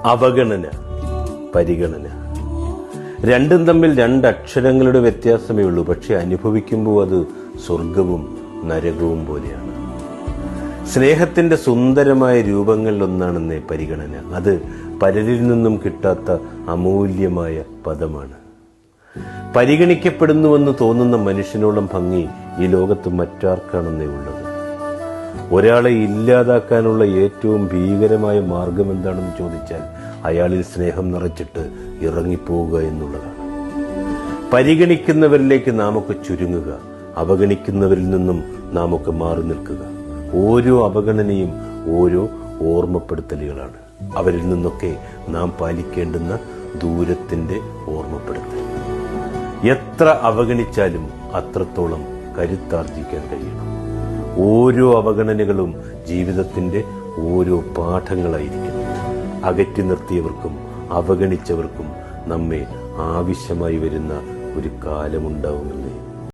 അവഗണന, പരിഗണന, രണ്ടും തമ്മിൽ രണ്ടക്ഷരങ്ങളുടെ വ്യത്യാസമേ ഉള്ളൂ. പക്ഷെ അനുഭവിക്കുമ്പോൾ അത് സ്വർഗവും നരകവും പോലെയാണ്. സ്നേഹത്തിന്റെ സുന്ദരമായ രൂപങ്ങളിലൊന്നാണെന്നേ പരിഗണന. അത് പലരിൽ നിന്നും കിട്ടാത്ത അമൂല്യമായ പദമാണ്. പരിഗണിക്കപ്പെടുന്നുവെന്ന് തോന്നുന്ന മനുഷ്യനോളം ഭംഗി ഈ ലോകത്ത് മറ്റാർക്കാണെന്നേ ഉള്ളത്. ഒരാളെ ഇല്ലാതാക്കാനുള്ള ഏറ്റവും ഭീകരമായ മാർഗം എന്താണെന്ന് ചോദിച്ചാൽ അയാളിൽ സ്നേഹം നിറച്ചിട്ട് ഇറങ്ങിപ്പോവുക എന്നുള്ളതാണ്. പരിഗണിക്കുന്നവരിലേക്ക് നാമൊക്കെ ചുരുങ്ങുക, അവഗണിക്കുന്നവരിൽ നിന്നും നാമൊക്കെ മാറി നിൽക്കുക. ഓരോ അവഗണനയും ഓരോ ഓർമ്മപ്പെടുത്തലുകളാണ്. അവരിൽ നിന്നൊക്കെ നാം പാലിക്കേണ്ടുന്ന ദൂരത്തിന്റെ ഓർമ്മപ്പെടുത്തൽ. എത്ര അവഗണിച്ചാലും അത്രത്തോളം കരുത്താർജിക്കാൻ കഴിയണം. ഓരോ അവഗണനകളും ജീവിതത്തിന്റെ ഓരോ പാഠങ്ങളായിരിക്കും. അകറ്റി നിർത്തിയവർക്കും അവഗണിച്ചവർക്കും നമ്മെ ആവശ്യമായി വരുന്ന ഒരു കാലമുണ്ടാവുമെന്ന്